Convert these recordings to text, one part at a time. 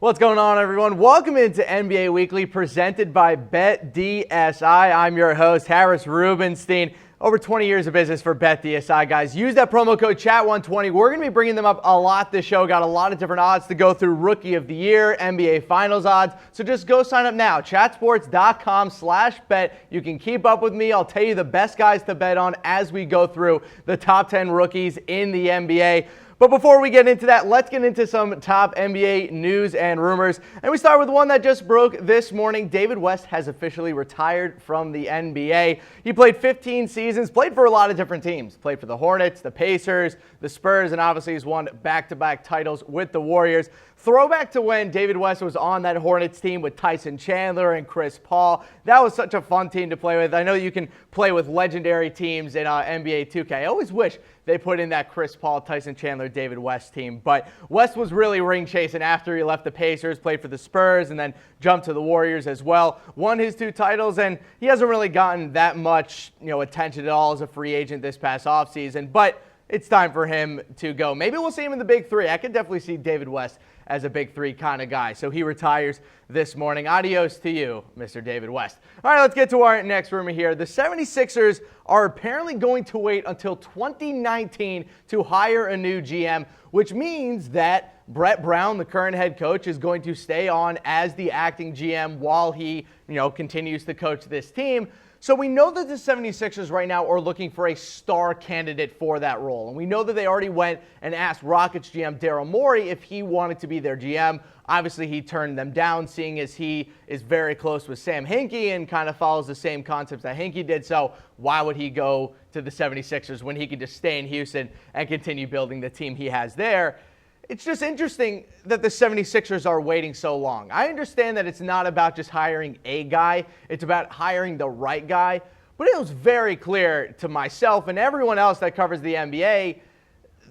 What's going on, everyone? Welcome into NBA Weekly, presented by BetDSI. I'm your host, Harris Rubenstein. Over 20 years of business for BetDSI, guys. Use that promo code CHAT120. We're going to be bringing them up a lot this show. Got a lot of different odds to go through. Rookie of the Year, NBA Finals odds. So just go sign up now. chatsports.com/bet. You can keep up with me. I'll tell you the best guys to bet on as we go through the top 10 rookies in the NBA. But before we get into that, let's get into some top NBA news and rumors. And we start with one that just broke this morning. David West has officially retired from the NBA. He played 15 seasons, played for a lot of different teams. Played for the Hornets, the Pacers, the Spurs, and obviously he's won back-to-back titles with the Warriors. Throwback to when David West was on that Hornets team with Tyson Chandler and Chris Paul. That was such a fun team to play with. I know you can play with legendary teams in NBA 2K. I always wish they put in that Chris Paul, Tyson Chandler, David West team. But West was really ring chasing after he left the Pacers, played for the Spurs, and then jumped to the Warriors as well. Won his 2 titles, and he hasn't really gotten that much attention at all as a free agent this past offseason. But it's time for him to go. Maybe we'll see him in the Big Three. I could definitely see David West as a Big Three kind of guy. So he retires this morning. Adios to you, Mr. David West. All right, let's get to our next rumor here. The 76ers are apparently going to wait until 2019 to hire a new GM, which means that Brett Brown, the current head coach, is going to stay on as the acting GM while he, continues to coach this team. So we know that the 76ers right now are looking for a star candidate for that role. And we know that they already went and asked Rockets GM Daryl Morey if he wanted to be their GM. Obviously, he turned them down, seeing as he is very close with Sam Hinkie and kind of follows the same concepts that Hinkie did. So why would he go to the 76ers when he could just stay in Houston and continue building the team he has there? It's just interesting that the 76ers are waiting so long. I understand that it's not about just hiring a guy. It's about hiring the right guy. But it was very clear to myself and everyone else that covers the NBA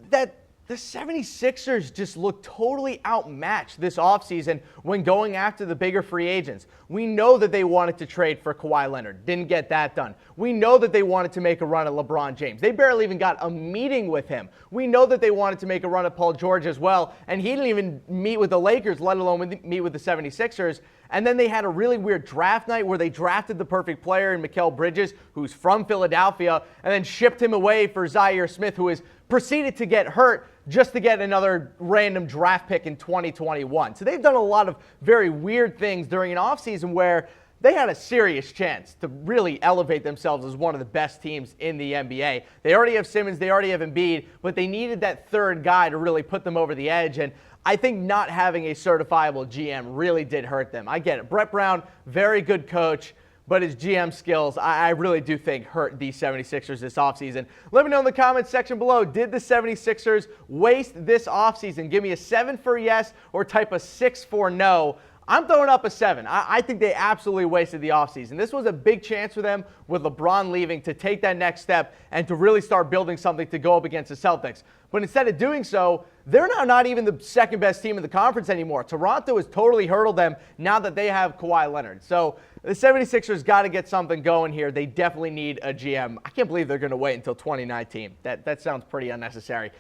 that the 76ers just look totally outmatched this offseason when going after the bigger free agents. We know that they wanted to trade for Kawhi Leonard. Didn't get that done. We know that they wanted to make a run at LeBron James. They barely even got a meeting with him. We know that they wanted to make a run at Paul George as well, and he didn't even meet with the Lakers, let alone meet with the 76ers. And then they had a really weird draft night where they drafted the perfect player in Mikal Bridges, who's from Philadelphia, and then shipped him away for Zaire Smith, who is proceeded to get hurt just to get another random draft pick in 2021. So they've done a lot of very weird things during an offseason where they had a serious chance to really elevate themselves as one of the best teams in the NBA. They already have Simmons, they already have Embiid, but they needed that third guy to really put them over the edge. And I think not having a certifiable GM really did hurt them. I get it. Brett Brown, very good coach, but his GM skills, I really do think, hurt the 76ers this offseason. Let me know in the comments section below, did the 76ers waste this offseason? Give me a 7 for yes or type a 6 for no. I'm throwing up a 7. I think they absolutely wasted the offseason. This was a big chance for them with LeBron leaving to take that next step and to really start building something to go up against the Celtics. But instead of doing so, they're now not even the second best team in the conference anymore. Toronto has totally hurdled them now that they have Kawhi Leonard. So the 76ers got to get something going here. They definitely need a GM. I can't believe they're going to wait until 2019. That sounds pretty unnecessary.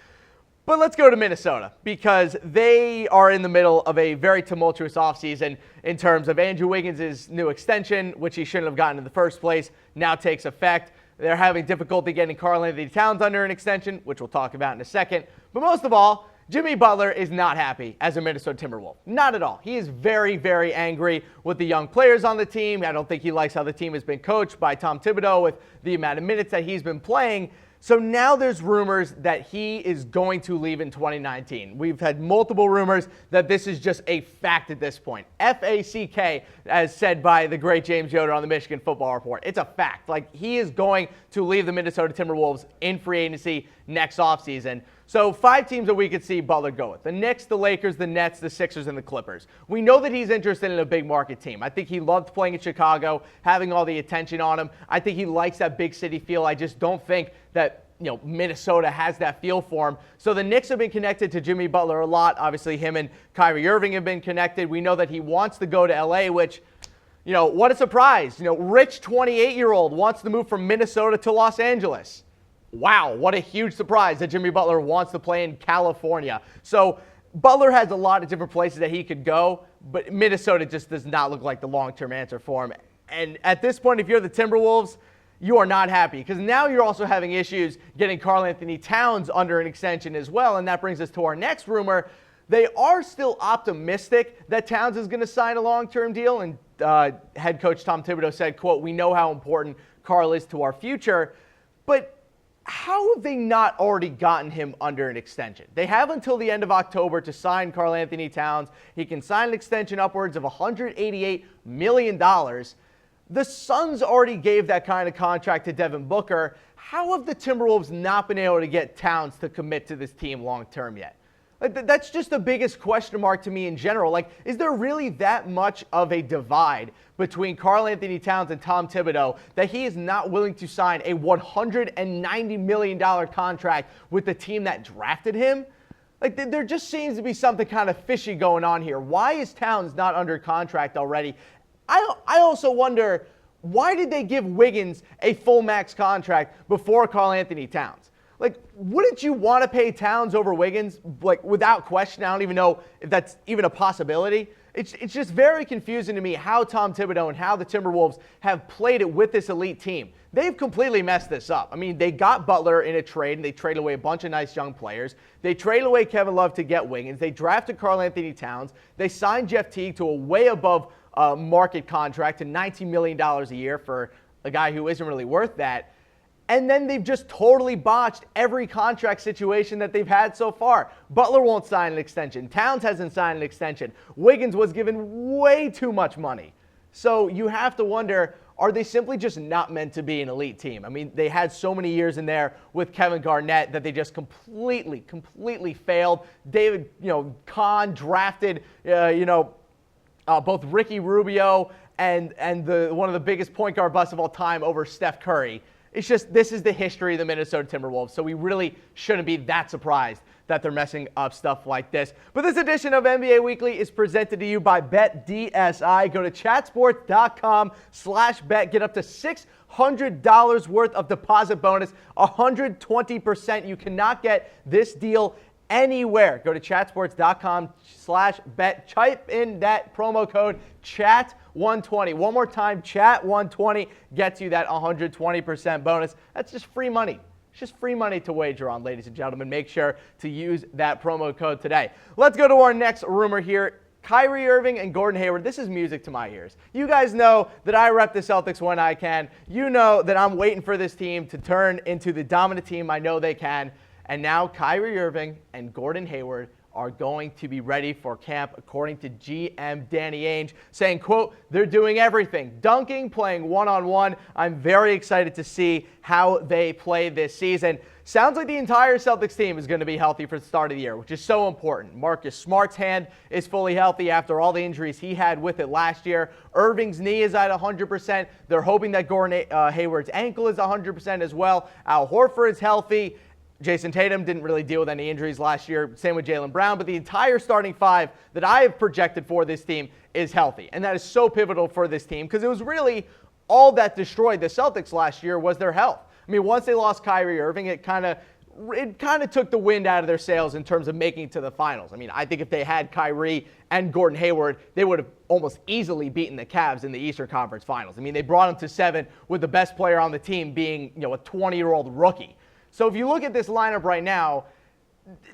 But let's go to Minnesota because they are in the middle of a very tumultuous offseason in terms of Andrew Wiggins' new extension, which he shouldn't have gotten in the first place, now takes effect. They're having difficulty getting Karl-Anthony Towns under an extension, which we'll talk about in a second. But most of all, Jimmy Butler is not happy as a Minnesota Timberwolf. Not at all. He is very, very angry with the young players on the team. I don't think he likes how the team has been coached by Tom Thibodeau with the amount of minutes that he's been playing. So now there's rumors that he is going to leave in 2019. We've had multiple rumors that this is just a fact at this point. F-A-C-K, as said by the great James Yoder on the Michigan Football Report. It's a fact. Like, he is going to leave the Minnesota Timberwolves in free agency next offseason. So 5 teams that we could see Butler go with: the Knicks, the Lakers, the Nets, the Sixers, and the Clippers. We know that he's interested in a big market team. I think he loved playing in Chicago, having all the attention on him. I think he likes that big city feel. I just don't think that Minnesota has that feel for him. So the Knicks have been connected to Jimmy Butler a lot. Obviously, him and Kyrie Irving have been connected. We know that he wants to go to LA, which, what a surprise. Rich 28-year-old wants to move from Minnesota to Los Angeles. Wow, what a huge surprise that Jimmy Butler wants to play in California. So Butler has a lot of different places that he could go, but Minnesota just does not look like the long-term answer for him. And at this point, if you're the Timberwolves, you are not happy because now you're also having issues getting Karl-Anthony Towns under an extension as well. And that brings us to our next rumor. They are still optimistic that Towns is going to sign a long-term deal. And head coach Tom Thibodeau said, quote, "We know how important Karl is to our future." But how have they not already gotten him under an extension? They have until the end of October to sign Karl-Anthony Towns. He can sign an extension upwards of $188 million. The Suns already gave that kind of contract to Devin Booker. How have the Timberwolves not been able to get Towns to commit to this team long term yet? That's just the biggest question mark to me in general. Is there really that much of a divide between Karl-Anthony Towns and Tom Thibodeau that he is not willing to sign a $190 million contract with the team that drafted him? There just seems to be something kind of fishy going on here. Why is Towns not under contract already? I also wonder, why did they give Wiggins a full max contract before Karl-Anthony Towns? Wouldn't you want to pay Towns over Wiggins? Without question, I don't even know if that's even a possibility. It's just very confusing to me how Tom Thibodeau and how the Timberwolves have played it with this elite team. They've completely messed this up. I mean, they got Butler in a trade, and they traded away a bunch of nice young players. They traded away Kevin Love to get Wiggins. They drafted Karl-Anthony Towns. They signed Jeff Teague to a way above market contract to $19 million a year for a guy who isn't really worth that. And then they've just totally botched every contract situation that they've had so far. Butler won't sign an extension. Towns hasn't signed an extension. Wiggins was given way too much money. So you have to wonder, are they simply just not meant to be an elite team? I mean, they had so many years in there with Kevin Garnett that they just completely failed. David, Kahn drafted, both Ricky Rubio and one of the biggest point guard busts of all time over Steph Curry. It's just, this is the history of the Minnesota Timberwolves, so we really shouldn't be that surprised that they're messing up stuff like this. But this edition of NBA Weekly is presented to you by BetDSI. Go to chatsports.com/bet. Get up to $600 worth of deposit bonus, 120%. You cannot get this deal anywhere. Go to chatsports.com/bet. Type in that promo code CHAT120. One more time, CHAT120 gets you that 120% bonus. That's just free money. It's just free money to wager on, ladies and gentlemen. Make sure to use that promo code today. Let's go to our next rumor here. Kyrie Irving and Gordon Hayward. This is music to my ears. You guys know that I rep the Celtics when I can. You know that I'm waiting for this team to turn into the dominant team I know they can. And now Kyrie Irving and Gordon Hayward are going to be ready for camp, according to GM Danny Ainge, saying, quote, "They're doing everything, dunking, playing one-on-one. I'm very excited to see how they play this season." Sounds like the entire Celtics team is going to be healthy for the start of the year, which is so important. Marcus Smart's hand is fully healthy after all the injuries he had with it last year. Irving's knee is at 100%. They're hoping that Gordon Hayward's ankle is 100% as well. Al Horford's healthy. Jason Tatum didn't really deal with any injuries last year. Same with Jaylen Brown. But the entire starting five that I have projected for this team is healthy. And that is so pivotal for this team because it was really all that destroyed the Celtics last year was their health. I mean, once they lost Kyrie Irving, it kind of took the wind out of their sails in terms of making it to the finals. I mean, I think if they had Kyrie and Gordon Hayward, they would have almost easily beaten the Cavs in the Eastern Conference Finals. I mean, they brought them to 7 with the best player on the team being, a 20-year-old rookie. So if you look at this lineup right now,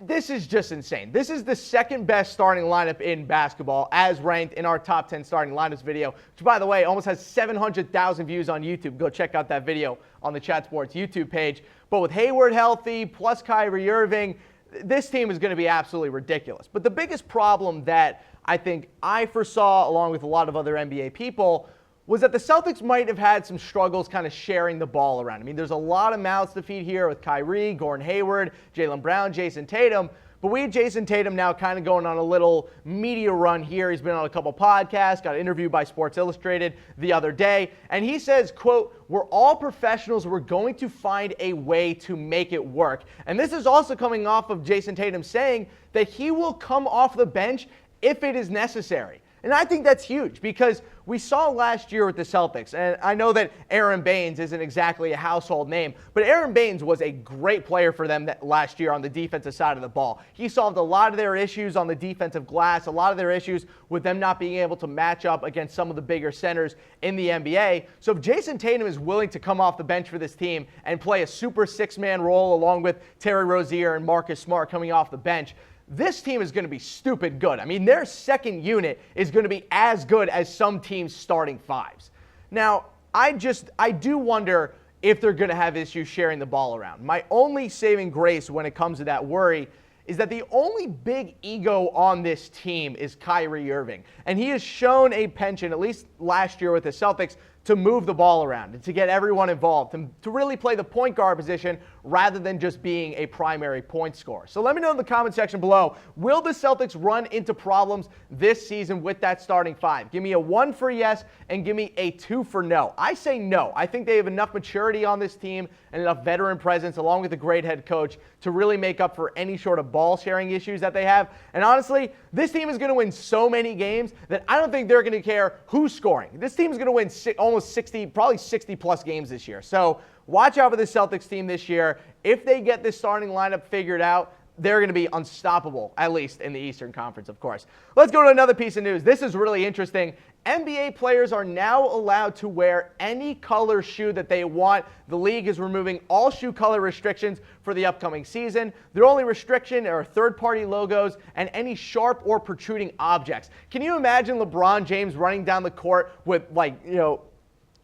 this is just insane. This is the second best starting lineup in basketball as ranked in our top 10 starting lineups video, which, by the way, almost has 700,000 views on YouTube. Go check out that video on the Chat Sports YouTube page. But with Hayward healthy, plus Kyrie Irving, this team is going to be absolutely ridiculous. But the biggest problem that I think I foresaw, along with a lot of other NBA people, was that the Celtics might have had some struggles kind of sharing the ball around. I mean, there's a lot of mouths to feed here with Kyrie, Gordon Hayward, Jaylen Brown, Jason Tatum. But we had Jason Tatum now kind of going on a little media run here. He's been on a couple podcasts, got interviewed by Sports Illustrated the other day. And he says, quote, "We're all professionals. We're going to find a way to make it work." And this is also coming off of Jason Tatum saying that he will come off the bench if it is necessary. And I think that's huge because we saw last year with the Celtics, and I know that Aaron Baines isn't exactly a household name, but Aaron Baines was a great player for them last year on the defensive side of the ball. He solved a lot of their issues on the defensive glass, a lot of their issues with them not being able to match up against some of the bigger centers in the NBA. So if Jason Tatum is willing to come off the bench for this team and play a super six-man role along with Terry Rozier and Marcus Smart coming off the bench, this team is going to be stupid good. I mean, their second unit is going to be as good as some teams' starting fives. Now, I do wonder if they're going to have issues sharing the ball around. My only saving grace when it comes to that worry is that the only big ego on this team is Kyrie Irving. And he has shown a penchant, at least last year with the Celtics, to move the ball around and to get everyone involved and to really play the point guard position rather than just being a primary point scorer. So let me know in the comment section below, will the Celtics run into problems this season with that starting five? Give me a 1 for yes and give me a 2 for no. I say no. I think they have enough maturity on this team and enough veteran presence along with a great head coach to really make up for any sort of ball sharing issues that they have. And honestly, this team is going to win so many games that I don't think they're going to care who's scoring. This team is going to win almost 60, probably 60 plus games this year. So watch out for the Celtics team this year. If they get this starting lineup figured out, they're going to be unstoppable, at least in the Eastern Conference, of course. Let's go to another piece of news. This is really interesting. NBA players are now allowed to wear any color shoe that they want. The league is removing all shoe color restrictions for the upcoming season. Their only restriction are third-party logos and any sharp or protruding objects. Can you imagine LeBron James running down the court with, like,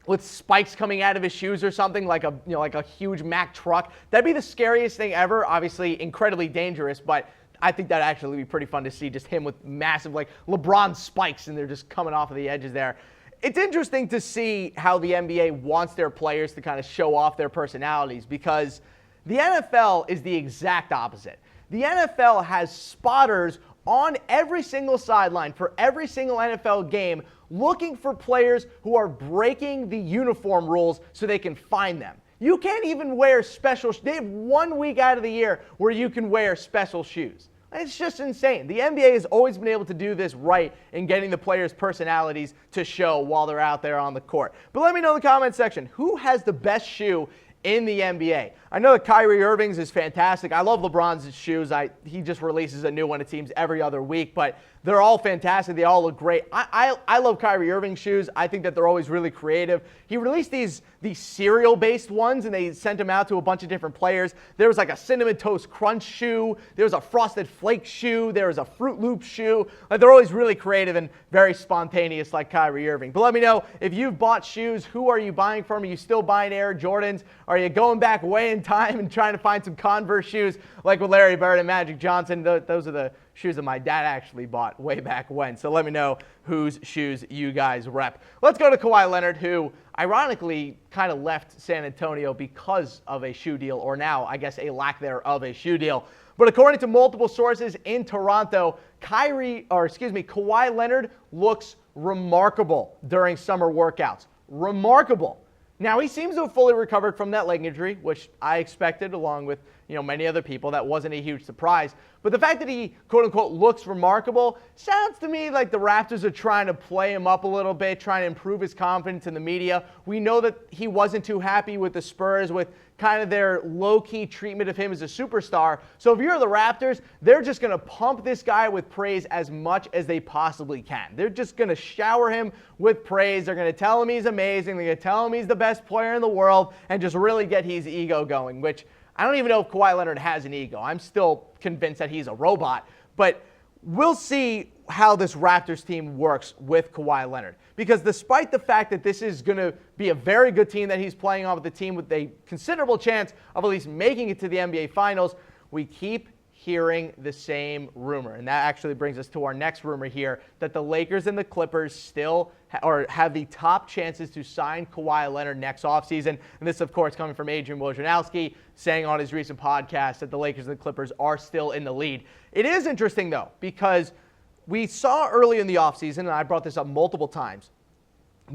with spikes coming out of his shoes or something, like a huge Mack truck? That'd be the scariest thing ever. Obviously incredibly dangerous, but I think that'd actually be pretty fun to see, just him with massive, like, LeBron spikes, and they're just coming off of the edges there. It's interesting to see how the NBA wants their players to kind of show off their personalities, because the NFL is the exact opposite. The NFL has spotters on every single sideline for every single NFL game looking for players who are breaking the uniform rules so they can find them. You can't even wear special shoes. They have 1 week out of the year where you can wear special shoes. It's just insane. The NBA has always been able to do this right in getting the players' personalities to show while they're out there on the court. But let me know in the comment section, who has the best shoe in the NBA? I know that Kyrie Irving's is fantastic. I love LeBron's shoes. He just releases a new one, it seems, every other week, but they're all fantastic. They all look great. I love Kyrie Irving's shoes. I think that they're always really creative. He released these cereal-based ones, and they sent them out to a bunch of different players. There was like a Cinnamon Toast Crunch shoe. There was a Frosted Flake shoe. There was a Fruit Loop shoe. They're always really creative and very spontaneous like Kyrie Irving. But let me know, if you've bought shoes, who are you buying from? Are you still buying Air Jordans? Are you going back way in time and trying to find some Converse shoes like with Larry Bird and Magic Johnson? Those are the shoes that my dad actually bought way back when. So let me know whose shoes you guys rep. Let's go to Kawhi Leonard, who ironically kind of left San Antonio because of a shoe deal, or now I guess a lack thereof of a shoe deal. But according to multiple sources in Toronto, Kawhi Leonard looks remarkable during summer workouts. Remarkable. Now, he seems to have fully recovered from that leg injury, which I expected along with many other people. That wasn't a huge surprise. But the fact that he, quote-unquote, looks remarkable sounds to me like the Raptors are trying to play him up a little bit, trying to improve his confidence in the media. We know that he wasn't too happy with the Spurs, with kind of their low-key treatment of him as a superstar. So if you're the Raptors, they're just going to pump this guy with praise as much as they possibly can. They're just going to shower him with praise. They're going to tell him he's amazing. They're going to tell him he's the best player in the world and just really get his ego going, which I don't even know if Kawhi Leonard has an ego. I'm still convinced that he's a robot. But we'll see how this Raptors team works with Kawhi Leonard. Because despite the fact that this is going to be a very good team that he's playing on with, the team with a considerable chance of at least making it to the NBA Finals, we keep hearing the same rumor. And that actually brings us to our next rumor here, that the Lakers and the Clippers still have the top chances to sign Kawhi Leonard next offseason. And this, of course, coming from Adrian Wojnarowski, saying on his recent podcast that the Lakers and the Clippers are still in the lead. It is interesting, though, because we saw early in the offseason, and I brought this up multiple times,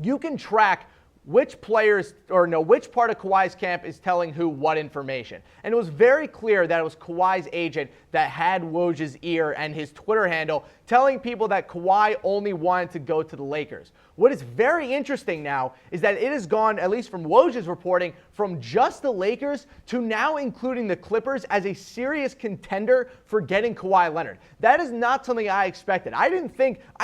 you can track which players, or no, which part of Kawhi's camp is telling who what information. And it was very clear that it was Kawhi's agent that had Woj's ear and his Twitter handle telling people that Kawhi only wanted to go to the Lakers. What is very interesting now is that it has gone, at least from Woj's reporting, from just the Lakers to now including the Clippers as a serious contender for getting Kawhi Leonard. That is not something I expected. I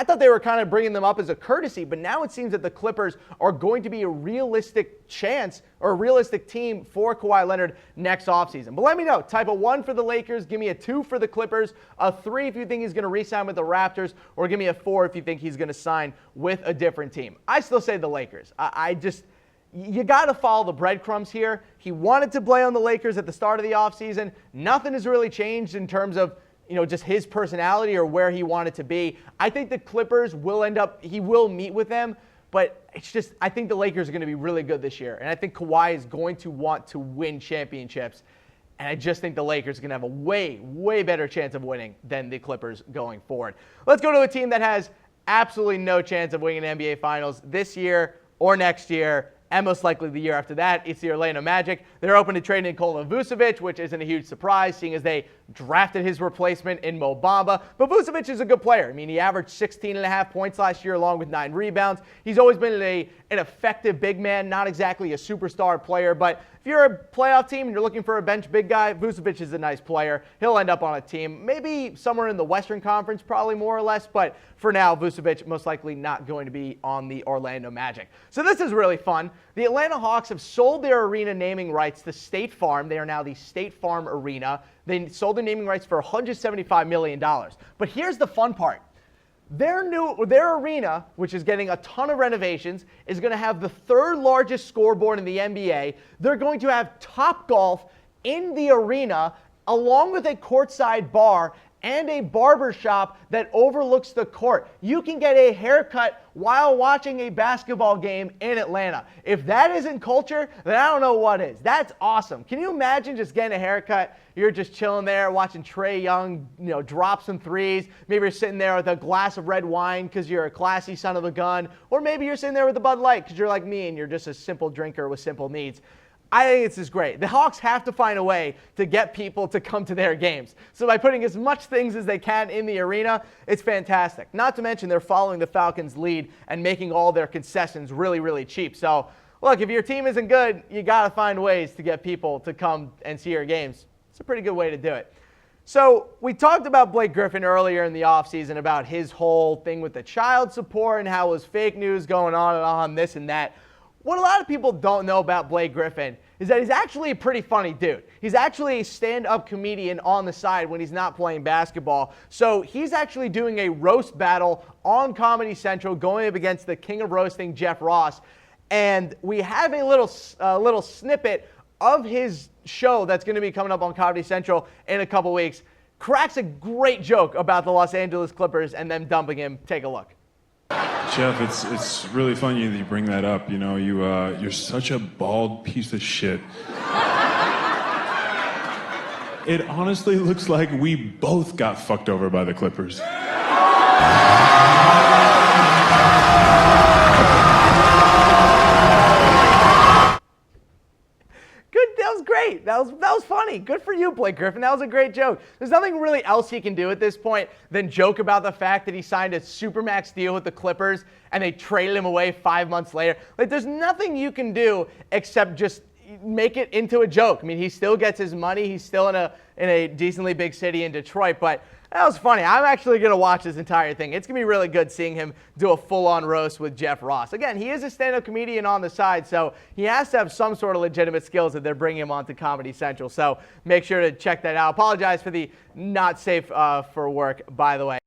thought they were kind of bringing them up as a courtesy, but now it seems that the Clippers are going to be a realistic chance or a realistic team for Kawhi Leonard next offseason. But let me know. Type a 1 for the Lakers, give me a 2 for the Clippers, a 3 if you think he's going to re-sign with the Raptors, or give me a 4 if you think he's going to sign with a different team. I still say the Lakers. You got to follow the breadcrumbs here. He wanted to play on the Lakers at the start of the offseason. Nothing has really changed in terms of just his personality or where he wanted to be. I think the Clippers he will meet with them, but I think the Lakers are going to be really good this year. And I think Kawhi is going to want to win championships. And I just think the Lakers are going to have a way, way better chance of winning than the Clippers going forward. Let's go to a team that has absolutely no chance of winning an NBA Finals this year or next year, and most likely the year after that. It's the Orlando Magic. They're open to trading Nikola Vucevic, which isn't a huge surprise, seeing as they drafted his replacement in Mo Bamba. But Vucevic is a good player. I mean, he averaged 16.5 points last year along with 9 rebounds. He's always been an effective big man, not exactly a superstar player, but if you're a playoff team and you're looking for a bench big guy, Vucevic is a nice player. He'll end up on a team, maybe somewhere in the Western Conference, probably more or less. But for now, Vucevic most likely not going to be on the Orlando Magic. So this is really fun. The Atlanta Hawks have sold their arena naming rights to State Farm. They are now the State Farm Arena. They sold their naming rights for $175 million. But here's the fun part. Their arena, which is getting a ton of renovations, is going to have the 3rd largest scoreboard in the NBA. They're going to have Topgolf in the arena, along with a courtside bar and a barber shop that overlooks the court. You can get a haircut while watching a basketball game in Atlanta. If that isn't culture, then I don't know what is. That's awesome. Can you imagine just getting a haircut? You're just chilling there watching Trae Young, drop some threes. Maybe you're sitting there with a glass of red wine because you're a classy son of a gun. Or maybe you're sitting there with a Bud Light because you're like me and you're just a simple drinker with simple needs. I think this is great. The Hawks have to find a way to get people to come to their games. So by putting as much things as they can in the arena, it's fantastic. Not to mention they're following the Falcons' lead and making all their concessions really, really cheap. So look, if your team isn't good, you got to find ways to get people to come and see your games. It's a pretty good way to do it. So we talked about Blake Griffin earlier in the offseason about his whole thing with the child support and how it was fake news going on, this and that. What a lot of people don't know about Blake Griffin is that he's actually a pretty funny dude. He's actually a stand-up comedian on the side when he's not playing basketball. So he's actually doing a roast battle on Comedy Central going up against the king of roasting, Jeff Ross. And we have a little snippet of his show that's going to be coming up on Comedy Central in a couple weeks. Cracks a great joke about the Los Angeles Clippers and them dumping him. Take a look. Jeff, it's really funny that you bring that up. You're such a bald piece of shit. It honestly looks like we both got fucked over by the Clippers. That was great. That was funny. Good for you, Blake Griffin. That was a great joke. There's nothing really else he can do at this point than joke about the fact that he signed a supermax deal with the Clippers and they traded him away 5 months later. Like, there's nothing you can do except just make it into a joke. I mean, he still gets his money. He's still in a decently big city in Detroit, but that was funny. I'm actually going to watch this entire thing. It's going to be really good seeing him do a full-on roast with Jeff Ross. Again, he is a stand-up comedian on the side, so he has to have some sort of legitimate skills that they're bringing him onto Comedy Central. So make sure to check that out. Apologize for the not safe for work, by the way.